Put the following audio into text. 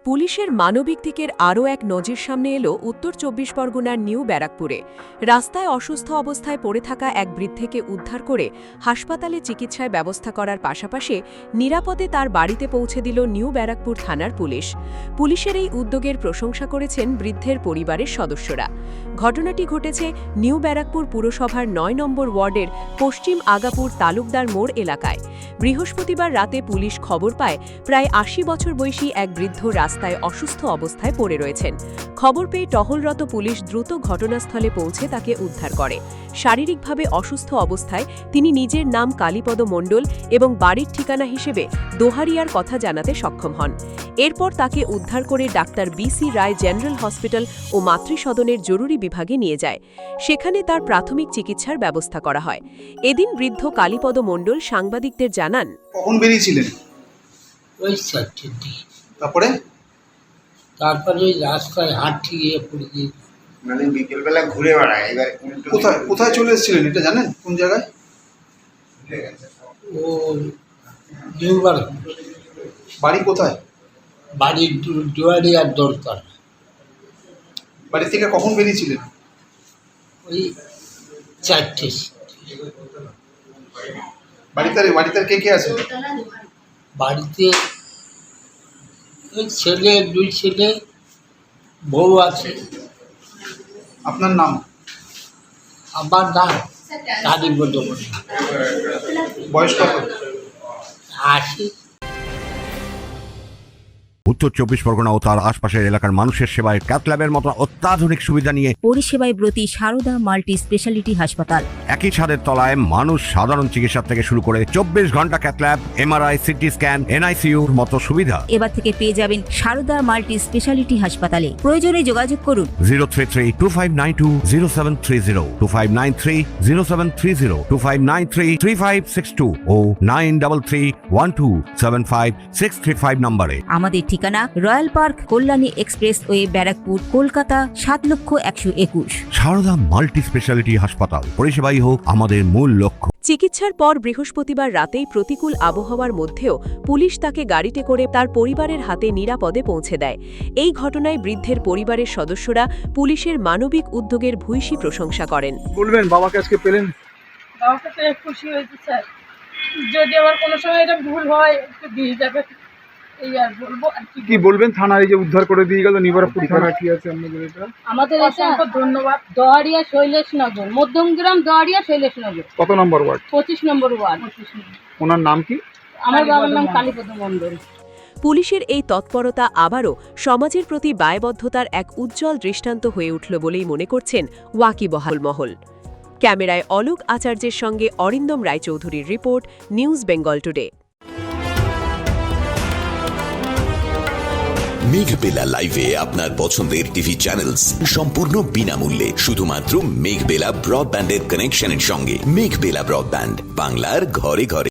পুলিশের মানবিক দিকের আরও এক নজির সামনে এলো উত্তর ২৪ পরগনার নিউ ব্যারাকপুরে। রাস্তায় অসুস্থ অবস্থায় পড়ে থাকা এক বৃদ্ধকে উদ্ধার করে হাসপাতালে চিকিৎসায় ব্যবস্থা করার পাশাপাশি নিরাপদে তার বাড়িতে পৌঁছে দিল নিউ ব্যারাকপুর থানার পুলিশ। পুলিশের এই উদ্যোগের প্রশংসা করেছেন বৃদ্ধের পরিবারের সদস্যরা। ঘটনাটি ঘটেছে নিউ ব্যারাকপুর পুরসভার ৯ নম্বর ওয়ার্ডের পশ্চিম আগাপুর তালুকদার মোড় এলাকায়। বৃহস্পতিবার রাতে পুলিশ খবর পায় প্রায় ৮০ বছর বয়সী এক বৃদ্ধ রাস্তায় অসুস্থ অবস্থায় পড়ে রয়েছেন। খবর পেয়ে টহলরত পুলিশ দ্রুত ঘটনাস্থলে পৌঁছে তাকে উদ্ধার করে। শারীরিকভাবে অসুস্থ অবস্থায় তিনি নিজের নাম কালীপদ মণ্ডল এবং বাড়ির ঠিকানা হিসেবে দোহারিয়ার কথা জানাতে সক্ষম হন। এরপর তাকে উদ্ধার করে ডাক্তার BC রায় জেনারেল হসপিটাল ও মাতৃসদনের জরুরি বিভাগে নিয়ে যায়। সেখানে তার প্রাথমিক চিকিৎসার ব্যবস্থা করা হয়। এদিন বৃদ্ধ কালীপদ মণ্ডল সাংবাদিকদের জানান, কখন বেরিয়েছিলেন? ওই 4টের দিকে। তারপরে ওই রাস্তায় হাঁটতে গিয়ে পড়ে গিয়ে মানে বিকেলবেলা ঘুরে বেড়ায়। এবার কোথায় কোথায় চলে এসেছিলেন এটা জানেন? কোন জায়গায়? ও নিউবার বাড়ি কোথায়? বাড়ির দুয়ারি আর দরকার। বাড়ি থেকে কখন বেরিয়েছিলেন? ওই 4টে। বাড়িতে কে কে আছে? বাড়িতে ওই দুই ছেলে, বউ আছে। আপনার নাম? আমার নাম কালীপদ মণ্ডল। বয়স কত? 80। উত্তর ২৪ পরগনা ও তার আশপাশের এলাকার মানুষের সেবায় ক্যাথ ল্যাবের মতো অত্যাধুনিক সুবিধা নিয়ে পরিষেবায় ব্রতী সারদা মাল্টি স্পেশালিটি হাসপাতাল। একই ছাদের তলায় মানুষ সাধারণ চিকিৎসা থেকে শুরু করে ২৪ ঘন্টা cath lab, MRI, CT scan, NICUর মতো সুবিধা এবার থেকে পেয়ে যাবেন সারদা মাল্টি স্পেশালিটি হাসপাতালে। প্রয়োজনে যোগাযোগ করুন 033-2592-0730, 2593-0730, 2593-3562 ও 9331275635 নম্বরে। আমাদের ঠিকানা Royal Park, Kalyani Expressway, Barrackpore, Kolkata ৭,১২১। সারদা মাল্টি স্পেশালিটি হাসপাতাল, পরিষেবাই হোক আমাদের মূল লক্ষ্য। চিকিৎসার পর বৃহস্পতিবার রাতেই প্রতিকূল আবহাওয়ার মধ্যেও পুলিশ তাকে গাড়িতে করে তার পরিবারের হাতে নিরাপদে পৌঁছে দেয়। এই ঘটনায় বৃদ্ধের পরিবারের সদস্যরা পুলিশের মানবিক উদ্যোগের ভূয়সী প্রশংসা করেন। বলবেন বাবাকে আজকে পেলেন? বাবাকে পেয়ে খুশি হয়েছে স্যার। যদি আমার কোনো সময় এটা ভুল হয় একটু দিয়ে যাবে, এই আর বলবো। আর কি বলবেন? থানায় যে উদ্ধার করে দিয়ে গেল নিবারকপুর থানা, কি আছে আপনাদের এটা? আমাদের অসংখ্য ধন্যবাদ। দোহারিয়া শৈলেশনগর, মধ্যমগ্রাম দোহারিয়া শৈলেশনগর, কত নম্বর ওয়ার্ড? 25 নম্বর ওয়ার্ড। ওনার নাম কি? আমার বাবার নাম কালীপদ মণ্ডল। পুলিশের এই তৎপরতা আবারও সমাজের প্রতি দায়বদ্ধতার এক উজ্জ্বল দৃষ্টান্ত হয়ে উঠল বলেই মনে করছেন ওয়াকিবহাল মহল। ক্যামেরায় অলোক আচার্যের সঙ্গে অরিন্দম রায়চৌধুরীর report, news Bengal today. Meghbela লাইভে আপনার পছন্দের টিভি চ্যানেলস সম্পূর্ণ বিনামূল্যে, শুধুমাত্র মেঘবেলা ব্রডব্যান্ডের কানেকশনের সঙ্গে। মেঘবেলা ব্রডব্যান্ড, বাংলার ঘরে ঘরে।